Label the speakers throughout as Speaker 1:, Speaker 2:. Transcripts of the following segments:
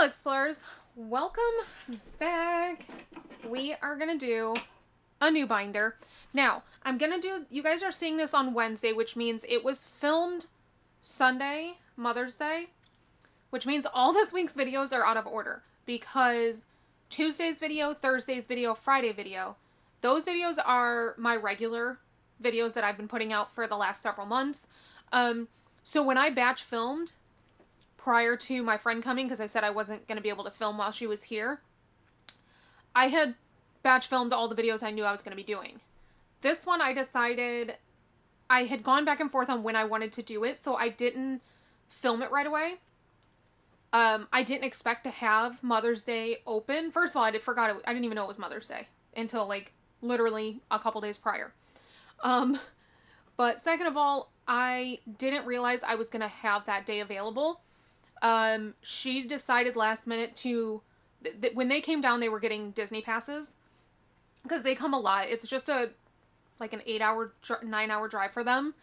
Speaker 1: Hello explorers, welcome back. We are gonna do a new binder. Now, you guys are seeing this on Wednesday, which means it was filmed Sunday, Mother's Day, which means all this week's videos are out of order because Tuesday's video, Thursday's video, Friday video, those videos are my regular videos that I've been putting out for the last several months. So when I batch filmed prior to my friend coming, because I said I wasn't going to be able to film while she was here, I had batch filmed all the videos I knew I was going to be doing. This one I decided, I had gone back and forth on when I wanted to do it, so I didn't film it right away. I didn't expect to have Mother's Day open. First of all, I didn't even know it was Mother's Day until like literally a couple days prior. But second of all, I didn't realize I was going to have that day available. She decided last minute to, when they came down, they were getting Disney passes because they come a lot. It's just like an 9-hour drive for them,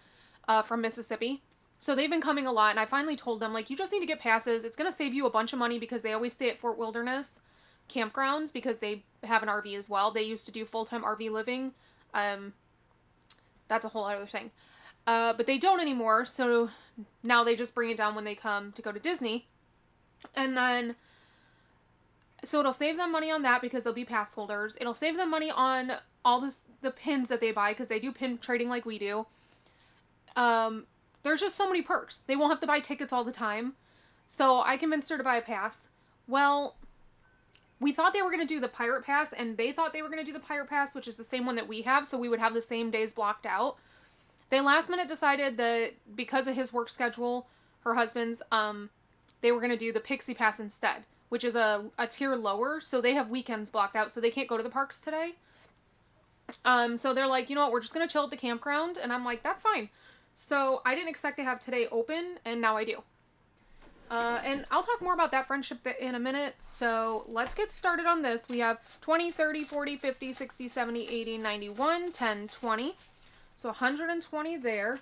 Speaker 1: from Mississippi. So they've been coming a lot, and I finally told them, like, you just need to get passes. It's going to save you a bunch of money because they always stay at Fort Wilderness campgrounds because they have an RV as well. They used to do full-time RV living. That's a whole other thing. But they don't anymore, so now they just bring it down when they come to go to Disney. And then, so it'll save them money on that because they'll be pass holders. It'll save them money on all the pins that they buy because they do pin trading like we do. There's just so many perks. They won't have to buy tickets all the time. So I convinced her to buy a pass. Well, we thought they were going to do the Pirate Pass, and they thought they were going to do the Pirate Pass, which is the same one that we have, so we would have the same days blocked out. They last minute decided that because of his work schedule, her husband's, they were going to do the Pixie Pass instead, which is a tier lower, so they have weekends blocked out, so they can't go to the parks today. So they're like, you know what, we're just going to chill at the campground, and I'm like, that's fine. So I didn't expect to have today open, and now I do. And I'll talk more about that friendship in a minute, so let's get started on this. We have 20, 30, 40, 50, 60, 70, 80, 91, 10, 20. So 120 there.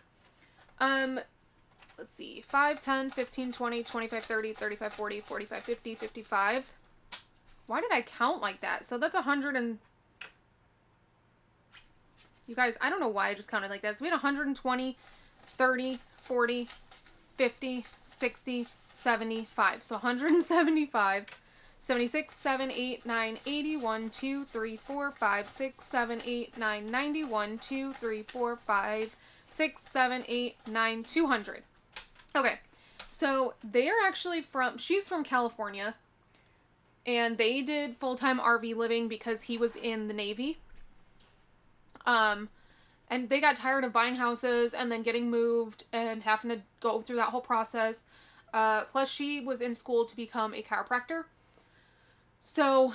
Speaker 1: Let's see, 5, 10, 15, 20, 25, 30, 35, 40, 45, 50, 55. Why did I count like that? So that's 100 and... You guys, I don't know why I just counted like that. So we had 120, 30, 40, 50, 60, 75. So 175. 76, 7, 8, 9, 80, 1, 2, 3, 4, 5, 6, 7, 8, 9, 90, 1, 2, 3, 4, 5, 6, 7, 8, 9, 200. Okay, so they are actually she's from California, and they did full-time RV living because he was in the Navy. And they got tired of buying houses and then getting moved and having to go through that whole process. Plus she was in school to become a chiropractor. So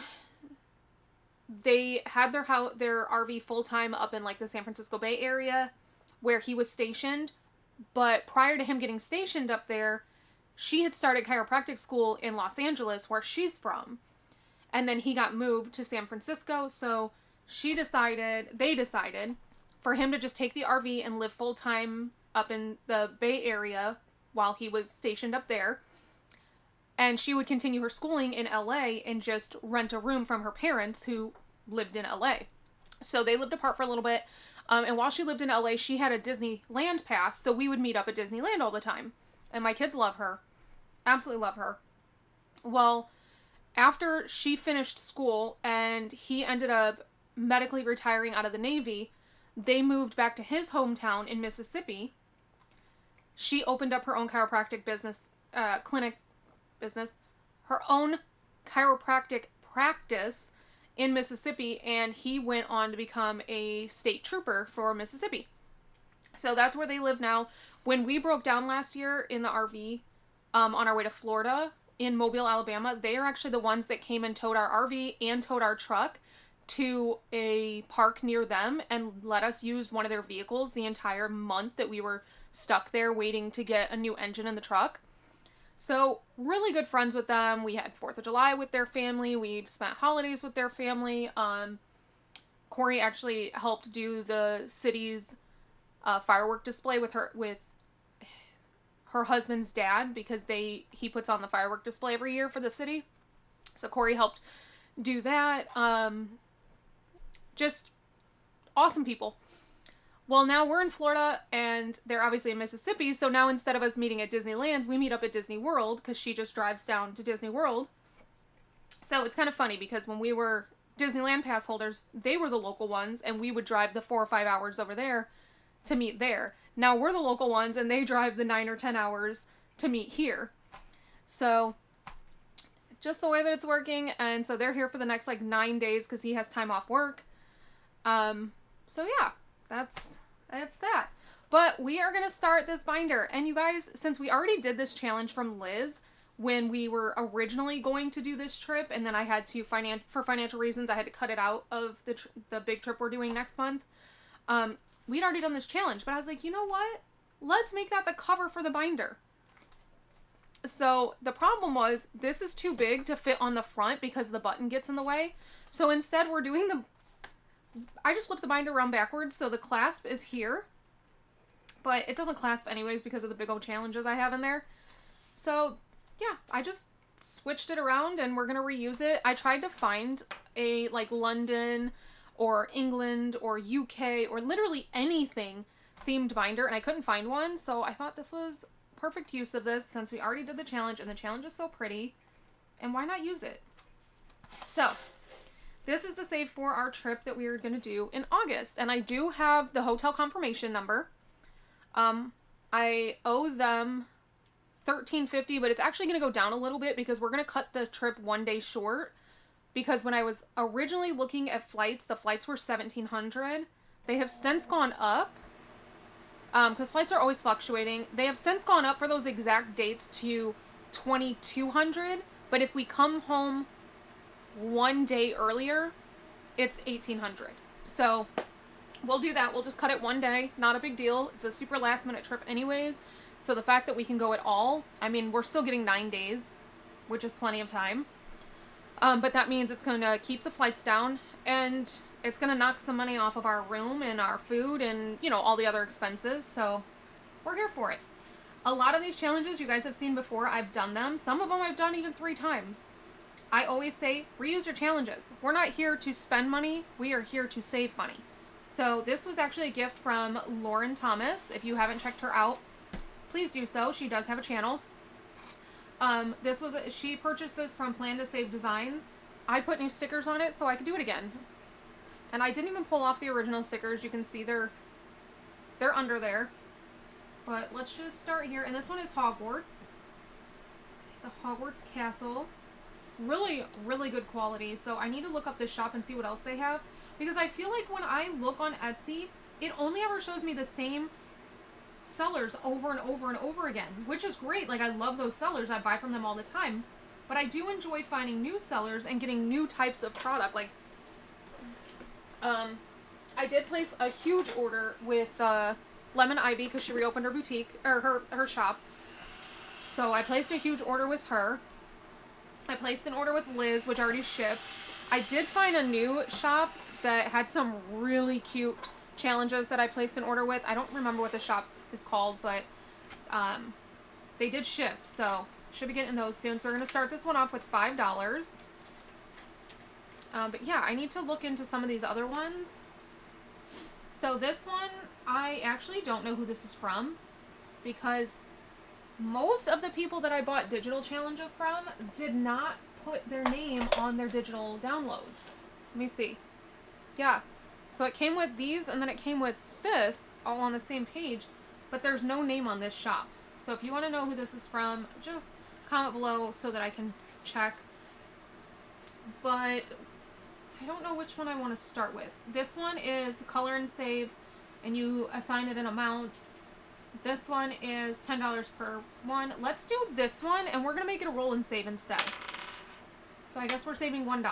Speaker 1: they had their RV full-time up in like the San Francisco Bay area where he was stationed. But prior to him getting stationed up there, she had started chiropractic school in Los Angeles where she's from. And then he got moved to San Francisco. So they decided for him to just take the RV and live full-time up in the Bay Area while he was stationed up there. And she would continue her schooling in LA and just rent a room from her parents who lived in LA. So they lived apart for a little bit. And while she lived in LA, she had a Disneyland pass. So we would meet up at Disneyland all the time. And my kids love her. Absolutely love her. Well, after she finished school and he ended up medically retiring out of the Navy, they moved back to his hometown in Mississippi. She opened up her own chiropractic her own chiropractic practice in Mississippi, and he went on to become a state trooper for Mississippi. So that's where they live now. When we broke down last year in the RV, on our way to Florida in Mobile, Alabama, they are actually the ones that came and towed our RV and towed our truck to a park near them and let us use one of their vehicles the entire month that we were stuck there waiting to get a new engine in the truck. So really good friends with them. We had 4th of July with their family. We've spent holidays with their family. Corey actually helped do the city's firework display with her husband's dad, because he puts on the firework display every year for the city. So Corey helped do that. Just awesome people. Well, now we're in Florida, and they're obviously in Mississippi, so now instead of us meeting at Disneyland, we meet up at Disney World, because she just drives down to Disney World. So it's kind of funny, because when we were Disneyland pass holders, they were the local ones, and we would drive the 4 or 5 hours over there to meet there. Now we're the local ones, and they drive the 9 or 10 hours to meet here. So just the way that it's working, and so they're here for the next, like, 9 days, because he has time off work. So yeah. That's that. But we are going to start this binder. And you guys, since we already did this challenge from Liz when we were originally going to do this trip, and then I had to, for financial reasons, I had to cut it out of the big trip we're doing next month. We'd already done this challenge, but I was like, you know what? Let's make that the cover for the binder. So the problem was, this is too big to fit on the front because the button gets in the way. So instead we're doing I just flipped the binder around backwards, so the clasp is here. But it doesn't clasp anyways because of the big old challenges I have in there. So, yeah, I just switched it around, and we're going to reuse it. I tried to find a, like, London or England or UK or literally anything themed binder, and I couldn't find one. So I thought this was perfect use of this, since we already did the challenge, and the challenge is so pretty. And why not use it? So this is to save for our trip that we are going to do in August. And I do have the hotel confirmation number. I owe them $13.50, but it's actually going to go down a little bit because we're going to cut the trip 1 day short. Because when I was originally looking at flights, the flights were $1,700. They have since gone up. Because flights are always fluctuating. They have since gone up for those exact dates to $2,200. But if we come home 1 day earlier, it's $1,800. So we'll do that. We'll just cut it 1 day. Not a big deal. It's a super last minute trip anyways. So the fact that we can go at all, I mean, we're still getting 9 days, which is plenty of time. But that means it's going to keep the flights down, and it's going to knock some money off of our room and our food and, you know, all the other expenses. So we're here for it. A lot of these challenges you guys have seen before. I've done them. Some of them I've done even 3 times. I always say, reuse your challenges. We're not here to spend money. We are here to save money. So this was actually a gift from Lauren Thomas. If you haven't checked her out, please do so. She does have a channel. She purchased this from Plan to Save Designs. I put new stickers on it so I could do it again. And I didn't even pull off the original stickers. You can see they're under there. But let's just start here. And this one is Hogwarts. The Hogwarts Castle. Really, really good quality. So I need to look up this shop and see what else they have. Because I feel like when I look on Etsy, it only ever shows me the same sellers over and over and over again. Which is great. Like, I love those sellers. I buy from them all the time. But I do enjoy finding new sellers and getting new types of product. Like, I did place a huge order with Lemon Ivy because she reopened her boutique, or her shop. So I placed a huge order with her. I placed an order with Liz, which already shipped. I did find a new shop that had some really cute challenges that I placed an order with. I don't remember what the shop is called, but they did ship, so should be getting those soon. So we're going to start this one off with $5. But yeah, I need to look into some of these other ones. So this one, I actually don't know who this is from, because most of the people that I bought digital challenges from did not put their name on their digital downloads. Let me see. Yeah. So it came with these, and then it came with this, all on the same page, but there's no name on this shop. So if you want to know who this is from, just comment below so that I can check. But I don't know which one I want to start with. This one is Color and Save, and you assign it an amount. This one is $10 per one. Let's do this one, and we're going to make it a roll and save instead. So I guess we're saving $1.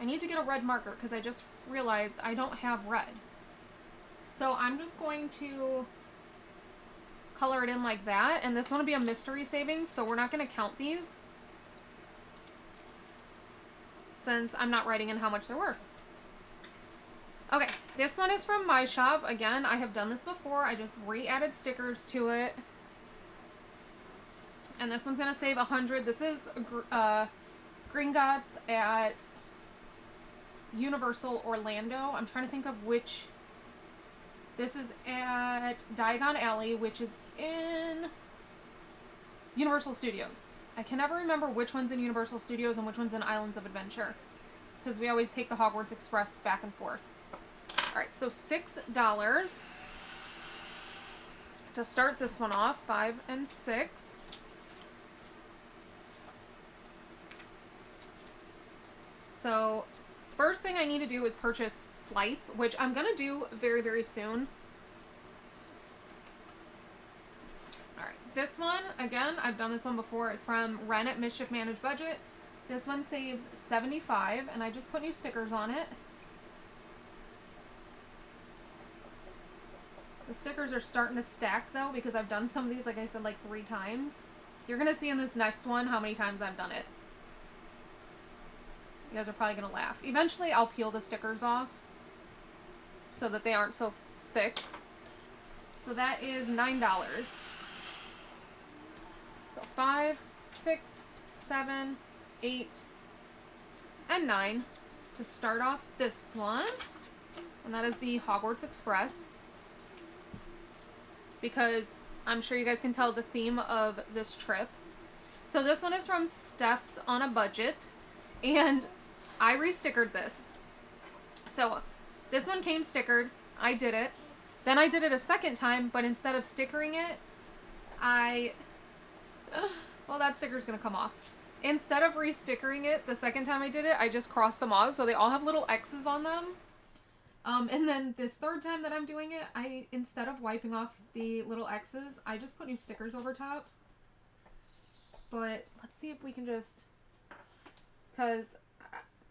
Speaker 1: I need to get a red marker because I just realized I don't have red. So I'm just going to color it in like that, and this one will be a mystery savings, so we're not going to count these since I'm not writing in how much they're worth. Okay, this one is from my shop. Again, I have done this before. I just re-added stickers to it. And this one's going to save 100. This is Gringotts at Universal Orlando. I'm trying to think of which. This is at Diagon Alley, which is in Universal Studios. I can never remember which one's in Universal Studios and which one's in Islands of Adventure, because we always take the Hogwarts Express back and forth. Alright, so $6 to start this one off. 5 and 6. So, first thing I need to do is purchase flights, which I'm going to do very, very soon. Alright, this one, again, I've done this one before. It's from Ren at Mischief Managed Budget. This one saves 75, and I just put new stickers on it. The stickers are starting to stack, though, because I've done some of these, like I said, like 3 times. You're going to see in this next one how many times I've done it. You guys are probably going to laugh. Eventually, I'll peel the stickers off so that they aren't so thick. So that is $9. So 5, 6, 7, 8, and 9 to start off this one. And that is the Hogwarts Express. Because I'm sure you guys can tell the theme of this trip. So this one is from Steph's on a Budget. And I re-stickered this. So this one came stickered. I did it. Then I did it a second time, but instead of stickering it, well, that sticker's going to come off. Instead of re-stickering it the second time I did it, I just crossed them off. So they all have little X's on them. And then this third time that I'm doing it, instead of wiping off the little X's, I just put new stickers over top. But let's see if we can just, because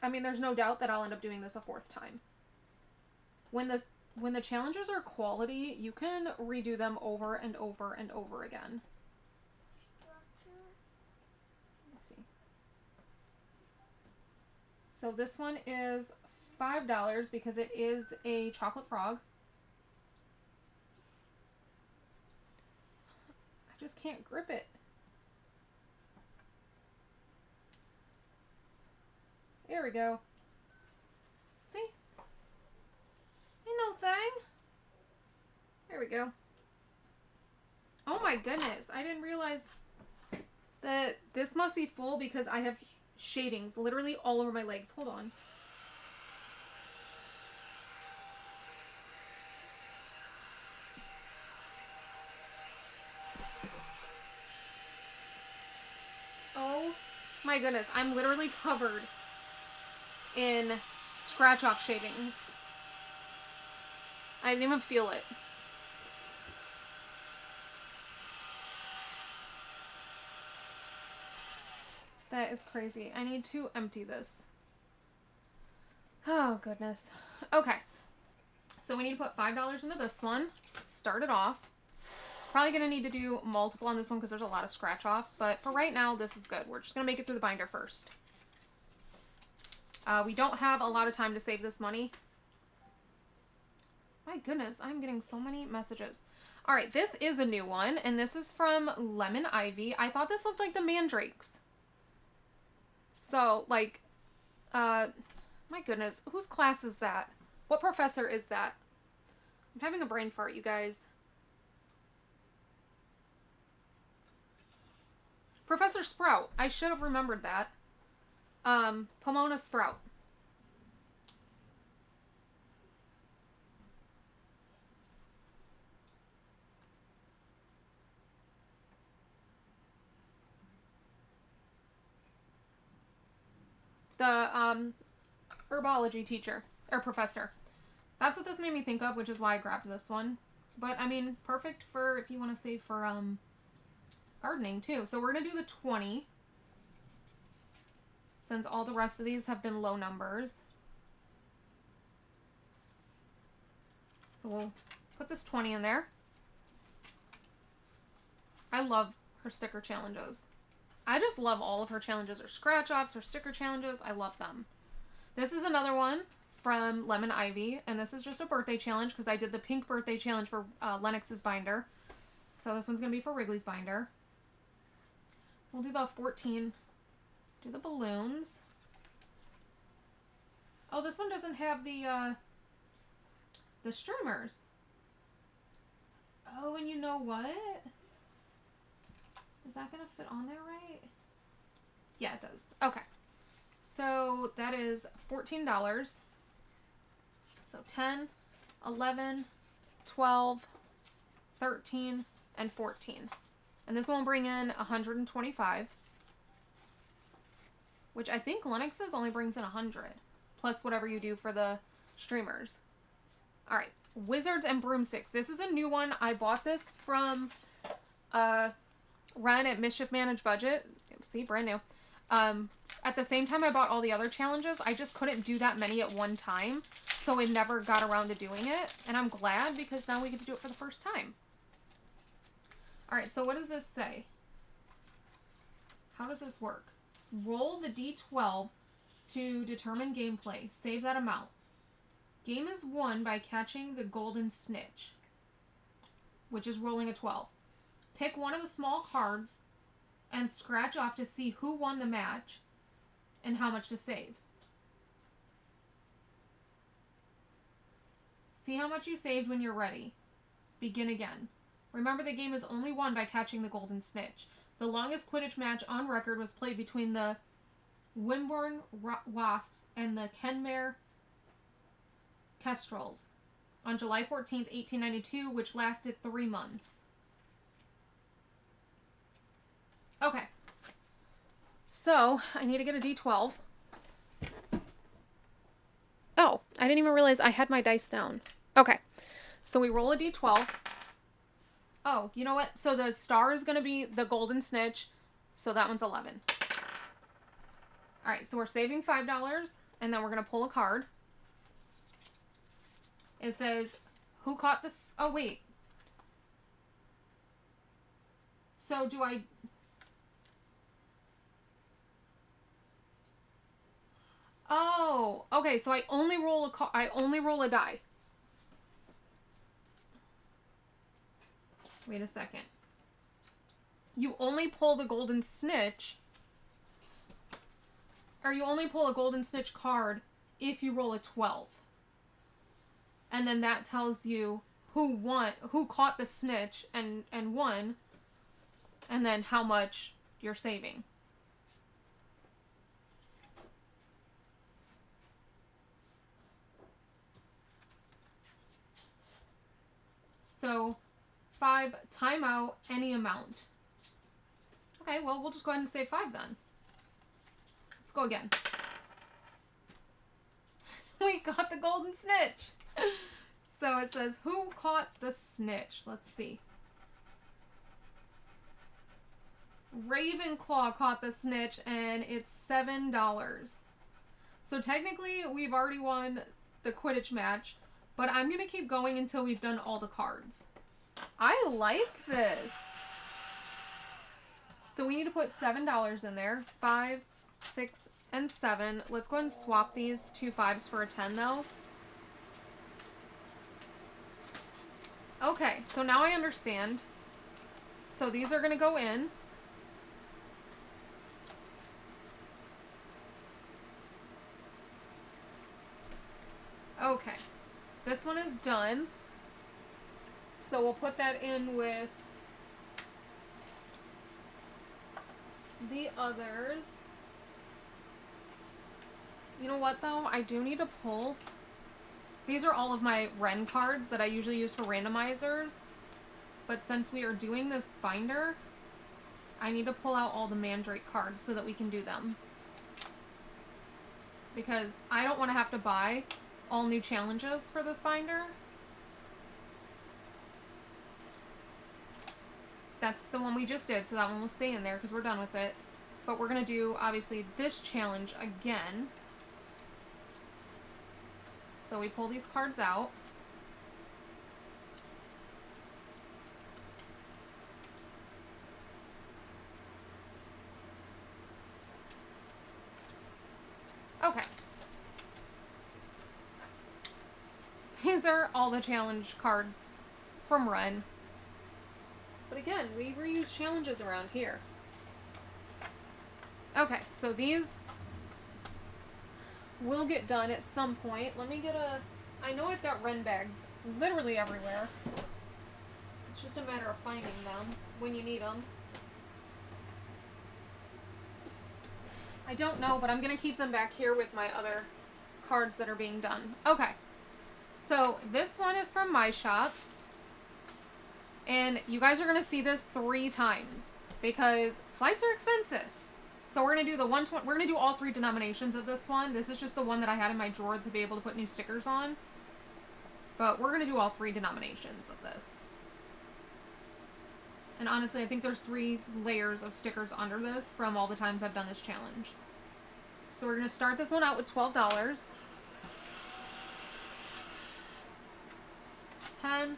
Speaker 1: I mean, there's no doubt that I'll end up doing this a 4th time. When the challenges are quality, you can redo them over and over and over again. Let's see. So this one is $5 because it is a chocolate frog. I just can't grip it. There we go. See? Ain't no thing. There we go. Oh my goodness. I didn't realize that this must be full because I have shavings literally all over my legs. Hold on. Oh my goodness. I'm literally covered in scratch-off shavings. I didn't even feel it. That is crazy. I need to empty this. Oh, goodness. Okay. So we need to put $5 into this one. Start it off. Probably going to need to do multiple on this one because there's a lot of scratch-offs. But for right now, this is good. We're just going to make it through the binder first. We don't have a lot of time to save this money. My goodness, I'm getting so many messages. Alright, this is a new one, and this is from Lemon Ivy. I thought this looked like the mandrakes. So, like, my goodness, whose class is that? What professor is that? I'm having a brain fart, you guys. Professor Sprout. I should have remembered that. Pomona Sprout. The, herbology teacher. Or professor. That's what this made me think of, which is why I grabbed this one. But, I mean, perfect for if you want to save for, gardening, too. So we're going to do the 20. Since all the rest of these have been low numbers. So we'll put this 20 in there. I love her sticker challenges. I just love all of her challenges. Her scratch-offs, her sticker challenges. I love them. This is another one from Lemon Ivy, and this is just a birthday challenge because I did the pink birthday challenge for Lennox's binder. So this one's going to be for Wrigley's binder. We'll do the 14. Do the balloons. Oh, this one doesn't have the streamers. Oh, and you know what? Is that going to fit on there right? Yeah, it does. Okay. So that is $14. So 10, 11, 12, 13, and 14. And this one will bring in 125. Which I think Lennox's only brings in 100. Plus whatever you do for the streamers. Alright. Wizards and Broomsticks. This is a new one. I bought this from Ren at Mischief Managed Budget. See, brand new. At the same time I bought all the other challenges. I just couldn't do that many at one time. So I never got around to doing it. And I'm glad because now we get to do it for the first time. Alright, so what does this say? How does this work? Roll the D12 to determine gameplay. Save that amount. Game is won by catching the golden snitch, which is rolling a 12. Pick one of the small cards and scratch off to see who won the match and how much to save. See how much you saved when you're ready. Begin again. Remember, the game is only won by catching the golden snitch. The longest Quidditch match on record was played between the Wimborne Wasps and the Kenmare Kestrels on July 14th, 1892, which lasted 3 months. Okay. So, I need to get a D12. Oh, I didn't even realize I had my dice down. Okay. So we roll a D12. Oh, you know what? So the star is going to be the golden snitch. So that one's 11. Alright, so we're saving $5. And then we're going to pull a card. It says, who caught this? Oh, wait. So do I... Oh, okay. So I only roll a die. Wait a second. You only pull the golden snitch, or you only pull a golden snitch card if you roll a 12. And then that tells you who caught the snitch and won, and then how much you're saving. So 5, timeout, any amount. Okay, well, we'll just go ahead and save 5 then. Let's go again. We got the golden snitch. So it says, who caught the snitch? Let's see. Ravenclaw caught the snitch, and it's $7. So technically, we've already won the Quidditch match, but I'm going to keep going until we've done all the cards. I like this. So we need to put $7 in there. 5, 6, and 7. Let's go ahead and swap these 2 5s for a 10, though. Okay, so now I understand. So these are going to go in. Okay. This one is done. So we'll put that in with the others. You know what, though? I do need to pull. These are all of my Ren cards that I usually use for randomizers. But since we are doing this binder, I need to pull out all the Mandrake cards so that we can do them. Because I don't want to have to buy all new challenges for this binder. That's the one we just did, so that one will stay in there because we're done with it. But we're going to do, obviously, this challenge again. So we pull these cards out. Okay. these are all the challenge cards from Ren. But again, we reuse challenges around here. Okay, so these will get done at some point. Let me get a... I know I've got Ren bags literally everywhere. It's just a matter of finding them when you need them. I don't know, but I'm going to keep them back here with my other cards that are being done. Okay. So this one is from my shop. And you guys are going to see this 3 times because flights are expensive. So we're going to do the 120, we're going to do all 3 denominations of this one. This is just the one that I had in my drawer to be able to put new stickers on. But we're going to do all 3 denominations of this. And honestly, I think there's 3 layers of stickers under this from all the times I've done this challenge. So we're going to start this one out with $12. 10,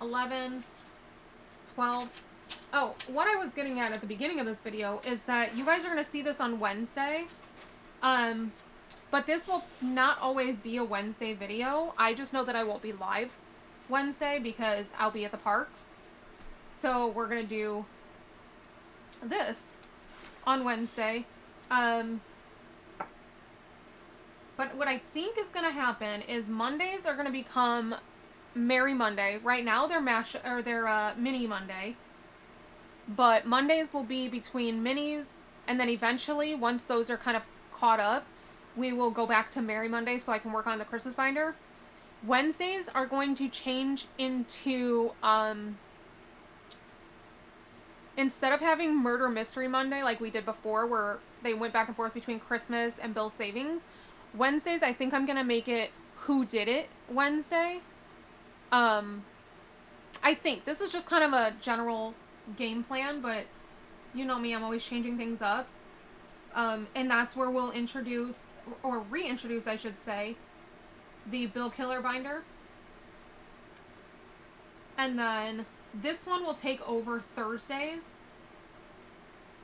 Speaker 1: 11, 12. Oh, what I was getting at the beginning of this video is that you guys are going to see this on Wednesday. But this will not always be a Wednesday video. I just know that I won't be live Wednesday because I'll be at the parks. So we're going to do this on Wednesday. But what I think is going to happen is Mondays are going to become Merry Monday. Right now they're Mini Monday. But Mondays will be between minis, and then eventually, once those are kind of caught up, we will go back to Merry Monday so I can work on the Christmas binder. Wednesdays are going to change into, instead of having Murder Mystery Monday like we did before, where they went back and forth between Christmas and Bill Savings, Wednesdays I think I'm going to make it Who Did It Wednesday. I think this is just kind of a general game plan, but you know me, I'm always changing things up. And that's where we'll introduce, or reintroduce I should say, the Bill Killer binder. And then this one will take over Thursdays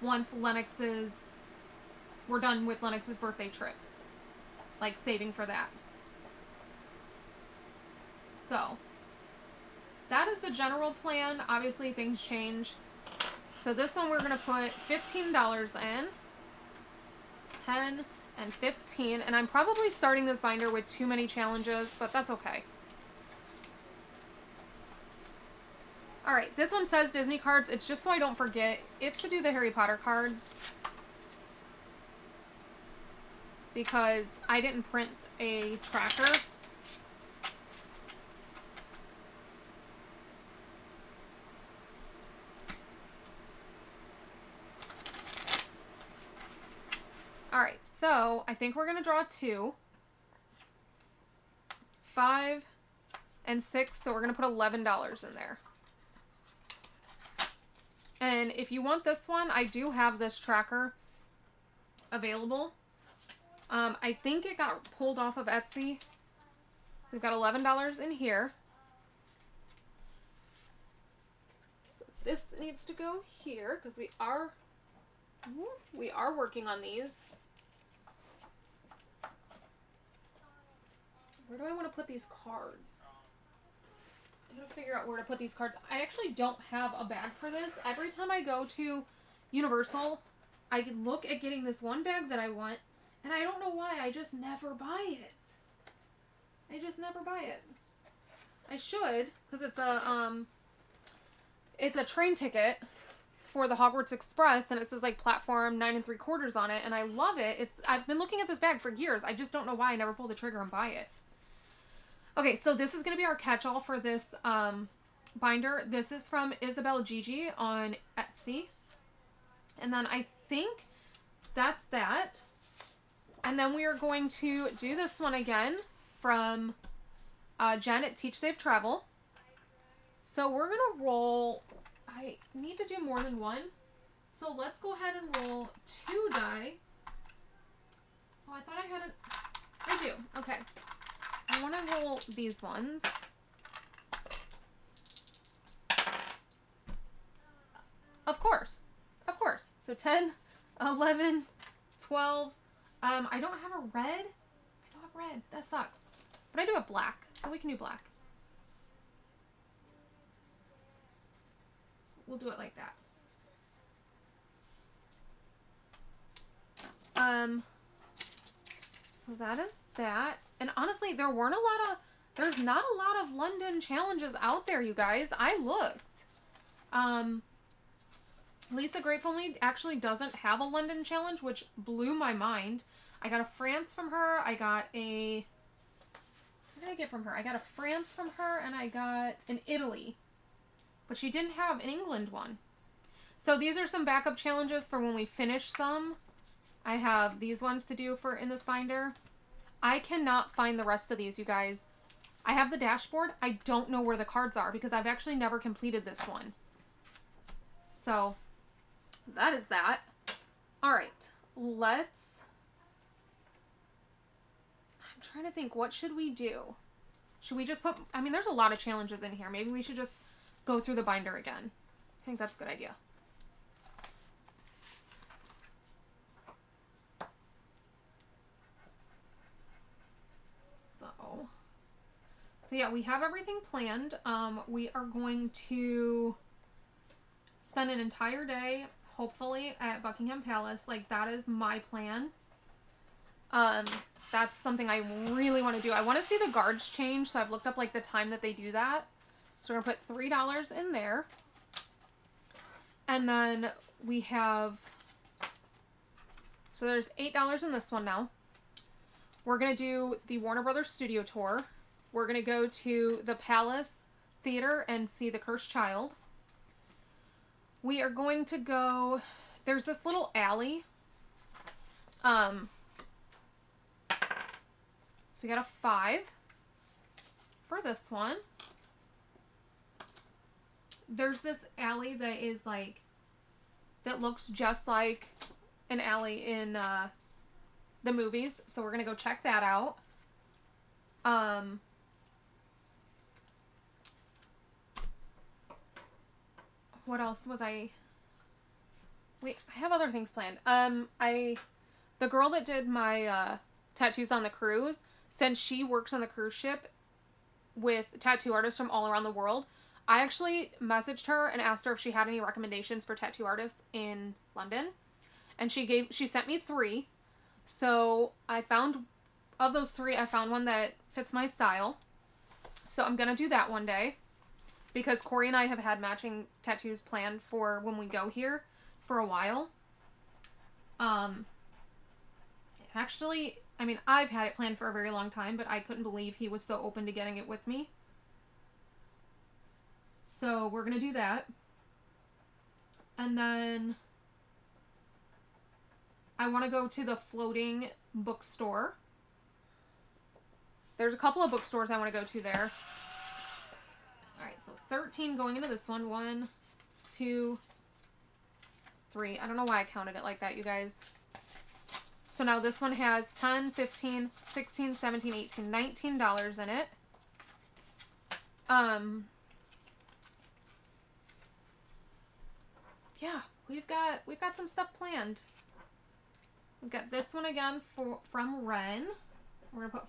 Speaker 1: once we're done with Lennox's birthday trip. Like saving for that. So that is the general plan. Obviously, things change. So this one we're going to put $15 in. 10 and 15. And I'm probably starting this binder with too many challenges, but that's okay. Alright, this one says Disney cards. It's just so I don't forget. It's to do the Harry Potter cards. Because I didn't print a tracker. Alright, so I think we're going to draw 2, 5, and 6, so we're going to put $11 in there. And if you want this one, I do have this tracker available. I think it got pulled off of Etsy. So we've got $11 in here. So this needs to go here because we are working on these. Where do I want to put these cards? I gotta figure out where to put these cards. I actually don't have a bag for this. Every time I go to Universal, I look at getting this one bag that I want, and I don't know why. I just never buy it. I just never buy it. I should, because it's a train ticket for the Hogwarts Express, and it says like platform 9 3/4 on it, and I love it. I've been looking at this bag for years. I just don't know why I never pull the trigger and buy it. Okay, so this is going to be our catch-all for this binder. This is from Isabel Gigi on Etsy. And then I think that's that. And then we are going to do this one again from Jen at Teach Save Travel. So we're going to roll... I need to do more than one. So let's go ahead and roll 2 die. Oh, I thought I had it. I do. Okay. I want to roll these ones. Of course. Of course. So 10, 11, 12. I don't have a red. I don't have red. That sucks. But I do have black, so we can do black. we'll do it like that. So that is that. And honestly, there's not a lot of London challenges out there, you guys. I looked. Lisa Gratefully actually doesn't have a London challenge, which blew my mind. I got a France from her. I got a... What did I get from her? I got a France from her, and I got an Italy. But she didn't have an England one. So these are some backup challenges for when we finish some. I have these ones to do for in this binder. I cannot find the rest of these, you guys. I have the dashboard. I don't know where the cards are because I've actually never completed this one. So that is that. All right, let's... I'm trying to think, what should we do? Should we just put... I mean, there's a lot of challenges in here. Maybe we should just go through the binder again. I think that's a good idea. So yeah, we have everything planned. We are going to spend an entire day, hopefully, at Buckingham Palace. Like, that is my plan. That's something I really want to do. I want to see the guards change, so I've looked up, like, the time that they do that. So we're going to put $3 in there. And then we have... So there's $8 in this one now. We're going to do the Warner Brothers Studio Tour. We're going to go to the Palace Theater and see The Cursed Child. We are going to go... There's this little alley. So we got a 5 for this one. There's this alley that is like... That looks just like an alley in the movies. So we're going to go check that out. What else was I... Wait, I have other things planned. The girl that did my tattoos on the cruise, since she works on the cruise ship with tattoo artists from all around the world, I actually messaged her and asked her if she had any recommendations for tattoo artists in London. And she sent me 3. So of those 3, I found one that fits my style. So I'm going to do that one day. Because Corey and I have had matching tattoos planned for when we go here for a while. Actually, I mean, I've had it planned for a very long time, but I couldn't believe he was so open to getting it with me. So we're going to do that. And then I want to go to the floating bookstore. There's a couple of bookstores I want to go to there. Alright, so 13 going into this one. 1, 2, 3. I don't know why I counted it like that, you guys. So now this one has 10, 15, 16, 17, 18, $19 in it. Yeah, we've got some stuff planned. We've got this one again from Ren. We're gonna put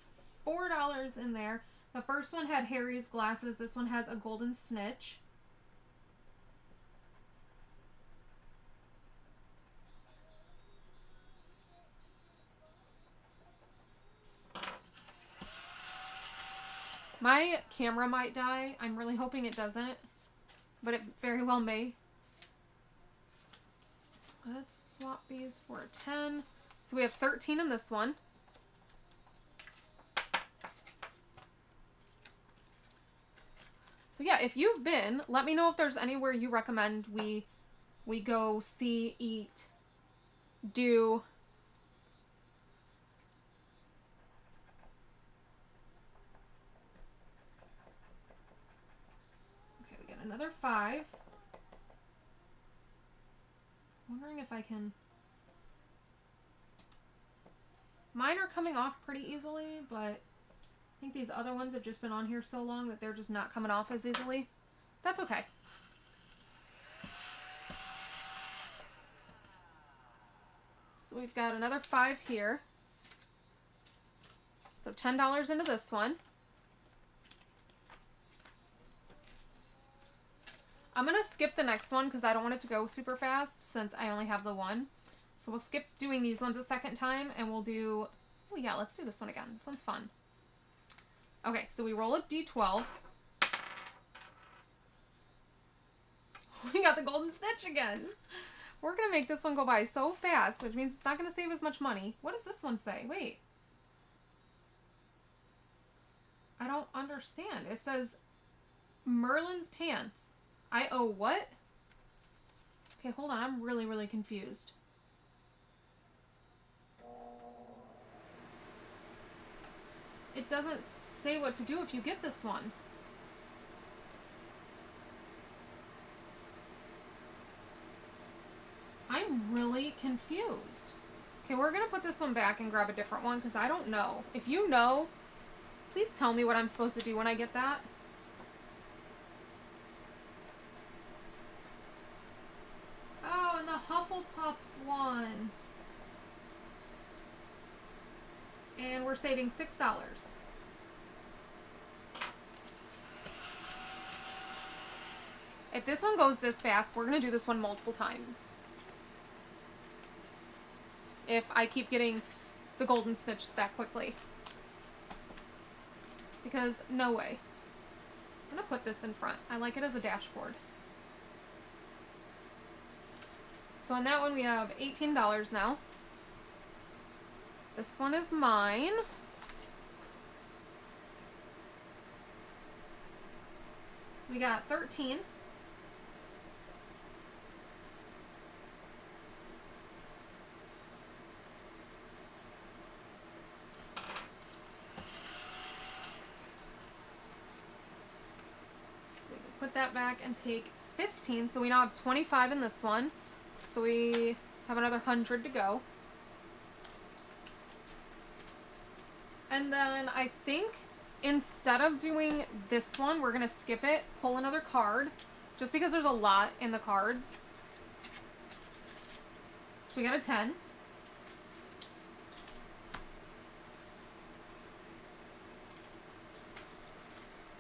Speaker 1: $4 in there. The first one had Harry's glasses. This one has a golden snitch. My camera might die. I'm really hoping it doesn't, but it very well may. Let's swap these for a 10. So we have 13 in this one. So yeah, if you've been, let me know if there's anywhere you recommend we go see, eat, do. Okay, we got another 5. Wondering if I can... Mine are coming off pretty easily, but I think these other ones have just been on here so long that they're just not coming off as easily. That's okay. So we've got another 5 here. So $10 into this one. I'm going to skip the next one because I don't want it to go super fast since I only have the one. So we'll skip doing these ones a second time and we'll do... Oh yeah, let's do this one again. This one's fun. Okay, so we roll a d12. We got the golden snitch again. We're going to make this one go by so fast, which means it's not going to save as much money. What does this one say? Wait. I don't understand. It says Merlin's pants. I owe what? Okay, hold on. I'm really, really confused. It doesn't say what to do if you get this one. I'm really confused. Okay, we're going to put this one back and grab a different one because I don't know. If you know, please tell me what I'm supposed to do when I get that. Oh, and the Hufflepuffs one. And we're saving $6. If this one goes this fast, we're going to do this one multiple times. If I keep getting the golden snitch that quickly. Because no way. I'm going to put this in front. I like it as a dashboard. So on that one we have $18 now. This one is mine. We got 13. So we can put that back and take 15. So we now have 25 in this one. So we have another 100 to go. And then I think instead of doing this one, we're going to skip it, pull another card, just because there's a lot in the cards. So we got a 10.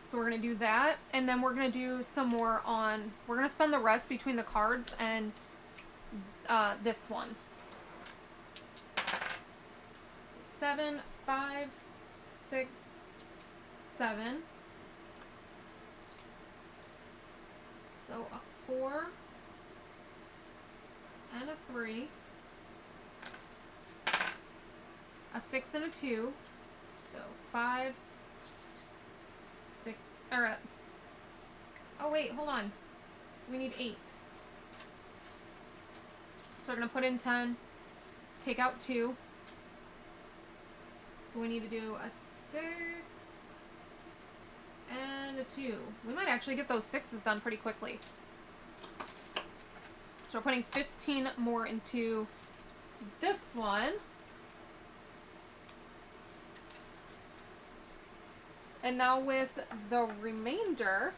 Speaker 1: So we're going to do that, and then we're going to do some more on, we're going to spend the rest between the cards and this one. So 7, 5, 6, 7. So a 4 and a 3. A 6 and a 2. So 5, 6, or oh wait, hold on. We need 8. So we're going to put in 10, take out 2. So we need to do a 6 and a 2. We might actually get those 6s done pretty quickly. So we're putting 15 more into this one. And now with the remainder,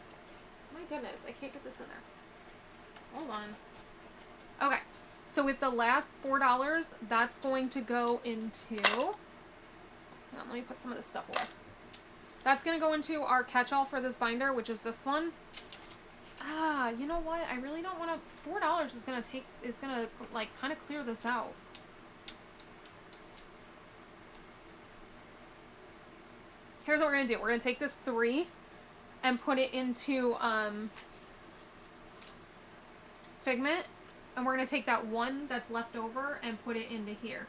Speaker 1: my goodness, I can't get this in there. Hold on. Okay, so with the last $4, that's going to go into, let me put some of this stuff away. That's going to go into our catch-all for this binder, which is this one. Ah, you know what? I really don't want to, $4 is going to like kind of clear this out. Here's what we're going to do. We're going to take this 3 and put it into Figment. And we're going to take that 1 that's left over and put it into here.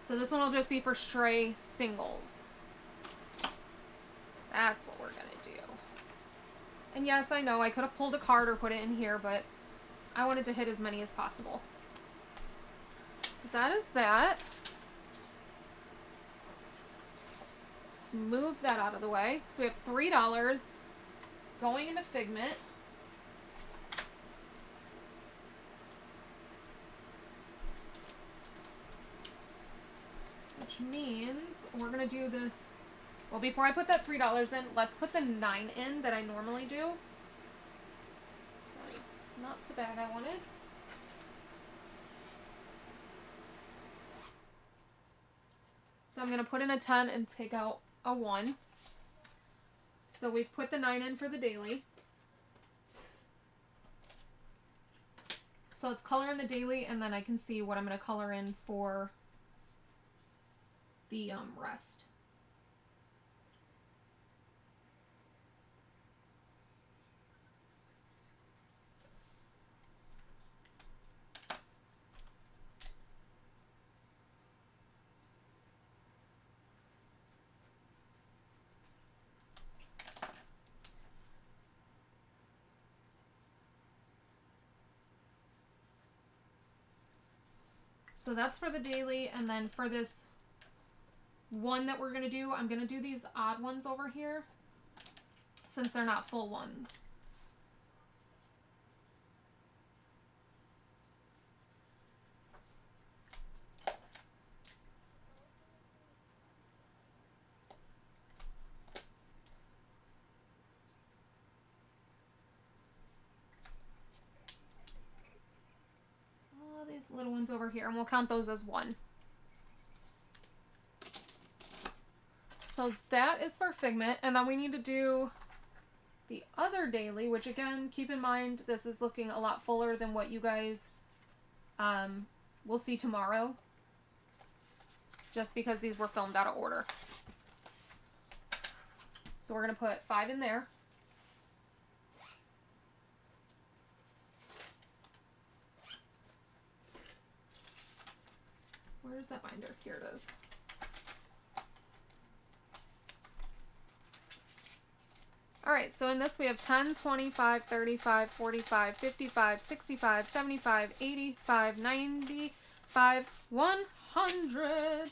Speaker 1: So this one will just be for stray singles. That's what we're going to do. And yes, I know I could have pulled a card or put it in here, but I wanted to hit as many as possible. So that is that. Let's move that out of the way. So we have $3 going into Figment. Which means we're going to do this. Well, before I put that $3 in, let's put the 9 in that I normally do. That is not the bag I wanted. So I'm going to put in a 10 and take out a 1. So we've put the 9 in for the daily. So let's color in the daily, and then I can see what I'm going to color in for the rest. So that's for the daily, and then for this one that we're going to do, I'm going to do these odd ones over here since they're not full ones. These little ones over here, and we'll count those as one. So that is for Figment, and then we need to do the other daily, which again, keep in mind, this is looking a lot fuller than what you guys will see tomorrow, just because these were filmed out of order. So we're going to put 5 in there. Where's that binder? Here it is. Alright, so in this we have 10, 25, 35, 45, 55, 65, 75, 85, 95, 100. I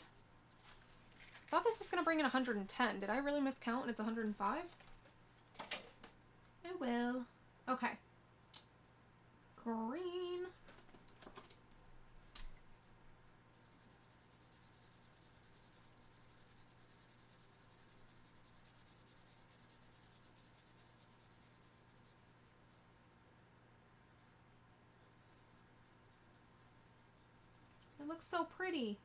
Speaker 1: thought this was going to bring in 110. Did I really miscount and it's 105? I will. Okay. Green. It looks so pretty.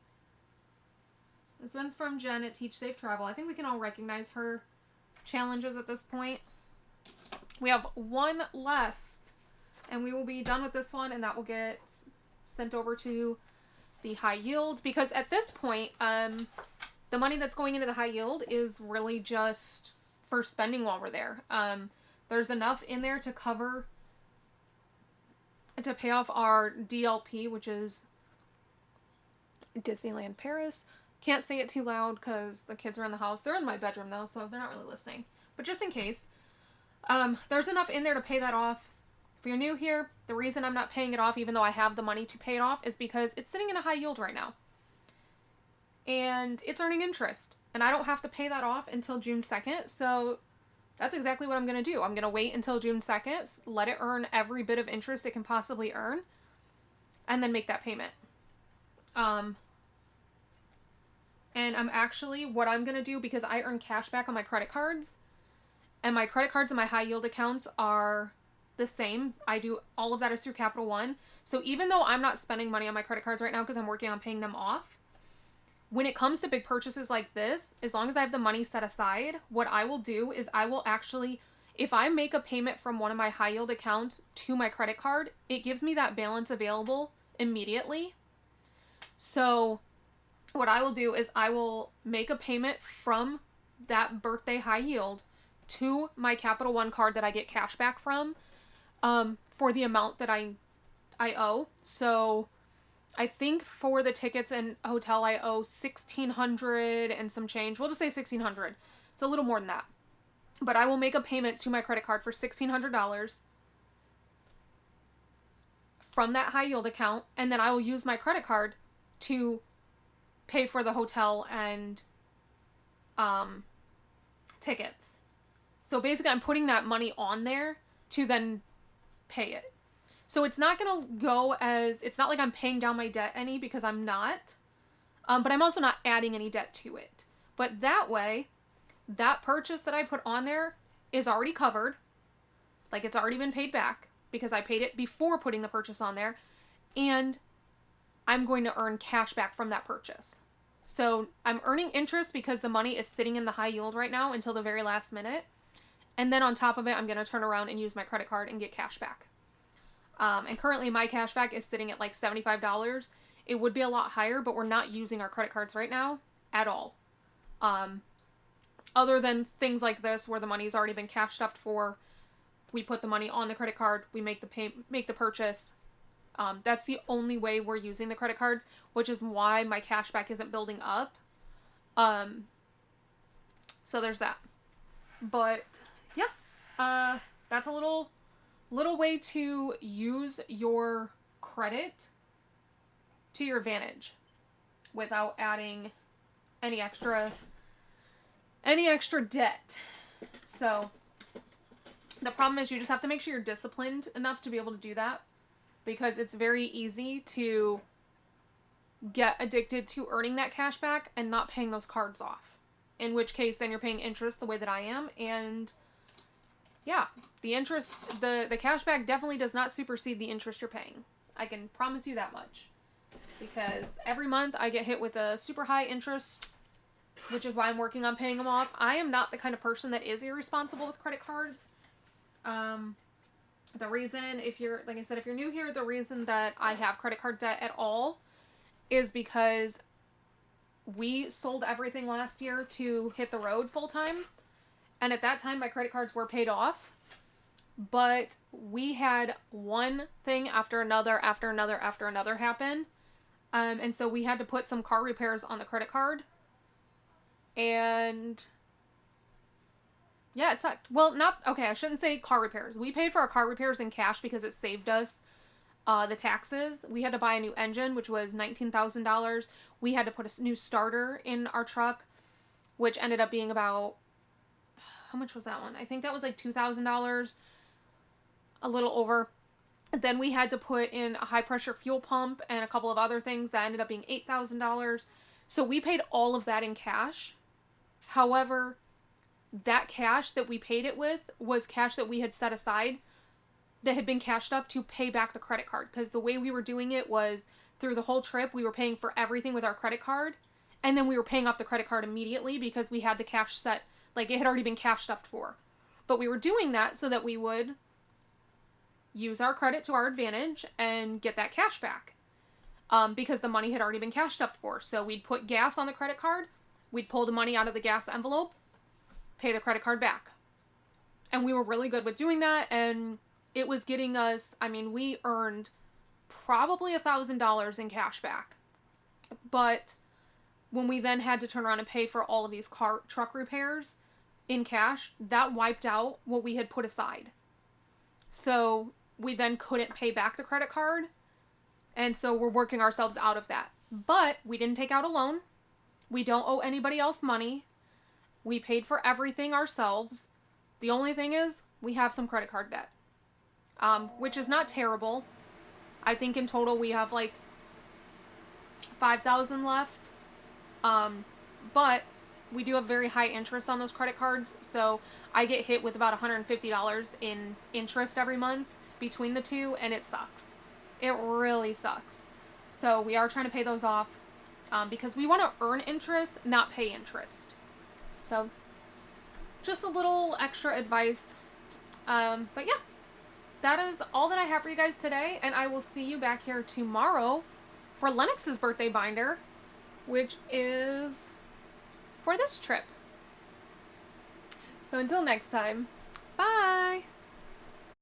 Speaker 1: This one's from Jen at Teach Safe Travel. I think we can all recognize her challenges at this point. We have one left, and we will be done with this one, and that will get sent over to the high yield, because at this point, the money that's going into the high yield is really just for spending while we're there. There's enough in there to cover, to pay off our DLP, which is Disneyland Paris. Can't say it too loud because the kids are in the house. They're in my bedroom though, so they're not really listening. But just in case, there's enough in there to pay that off. If you're new here, the reason I'm not paying it off, even though I have the money to pay it off, is because it's sitting in a high yield right now. And it's earning interest. And I don't have to pay that off until June 2nd, so that's exactly what I'm going to do. I'm going to wait until June 2nd, let it earn every bit of interest it can possibly earn, and then make that payment. And I'm actually, what I'm going to do, because I earn cash back on my credit cards, and my credit cards and my high yield accounts are the same. I do all of that is through Capital One. So even though I'm not spending money on my credit cards right now because I'm working on paying them off, when it comes to big purchases like this, as long as I have the money set aside, what I will do is I will actually, if I make a payment from one of my high yield accounts to my credit card, it gives me that balance available immediately. So what I will do is I will make a payment from that birthday high yield to my Capital One card that I get cash back from, for the amount that I owe. So I think for the tickets and hotel I owe $1,600 and some change. We'll just say $1,600. It's a little more than that. But I will make a payment to my credit card for $1,600 from that high yield account, and then I will use my credit card to pay for the hotel and tickets. So basically I'm putting that money on there to then pay it. So it's not going to go as, it's not like I'm paying down my debt any, because I'm not. But I'm also not adding any debt to it. But that way, that purchase that I put on there is already covered. Like, it's already been paid back because I paid it before putting the purchase on there. And I'm going to earn cash back from that purchase. So I'm earning interest because the money is sitting in the high yield right now until the very last minute. And then on top of it, I'm going to turn around and use my credit card and get cash back. And currently my cashback is sitting at like $75. It would be a lot higher, but we're not using our credit cards right now at all. Other than things like this where the money's already been cash stuffed for, we put the money on the credit card, we make the purchase. That's the only way we're using the credit cards, which is why my cashback isn't building up. So there's that. But yeah, that's a little way to use your credit to your advantage without adding any extra debt. So the problem is you just have to make sure you're disciplined enough to be able to do that, because it's very easy to get addicted to earning that cash back and not paying those cards off. In which case, then you're paying interest the way that I am. And yeah, the interest, the cash back definitely does not supersede the interest you're paying. I can promise you that much. Because every month I get hit with a super high interest, which is why I'm working on paying them off. I am not the kind of person that is irresponsible with credit cards. The reason, if you're new here, the reason that I have credit card debt at all is because we sold everything last year to hit the road full time. And at that time, my credit cards were paid off. But we had one thing after another happen. And so we had to put some car repairs on the credit card. And yeah, it sucked. Well, I shouldn't say car repairs. We paid for our car repairs in cash because it saved us the taxes. We had to buy a new engine, which was $19,000. We had to put a new starter in our truck, which ended up being about, how much was that one? I think that was like $2,000, a little over. Then we had to put in a high pressure fuel pump and a couple of other things that ended up being $8,000. So we paid all of that in cash. However, that cash that we paid it with was cash that we had set aside that had been cashed up to pay back the credit card. Because the way we were doing it was through the whole trip, we were paying for everything with our credit card. And then we were paying off the credit card immediately because we had the cash set, like it had already been cash stuffed for. But we were doing that so that we would use our credit to our advantage and get that cash back. Because the money had already been cash stuffed for. So we'd put gas on the credit card. We'd pull the money out of the gas envelope, pay the credit card back. And we were really good with doing that. And it was getting us, we earned probably $1,000 in cash back. But when we then had to turn around and pay for all of these truck repairs in cash, that wiped out what we had put aside. So we then couldn't pay back the credit card. And so we're working ourselves out of that. But we didn't take out a loan. We don't owe anybody else money. We paid for everything ourselves. The only thing is we have some credit card debt, which is not terrible. I think in total we have like $5,000 left. But we do have very high interest on those credit cards. So I get hit with about $150 in interest every month between the two, and it sucks. It really sucks. So we are trying to pay those off because we want to earn interest, not pay interest. So just a little extra advice. But yeah, that is all that I have for you guys today. And I will see you back here tomorrow for Lennox's birthday binder, which is for this trip. So until next time, bye!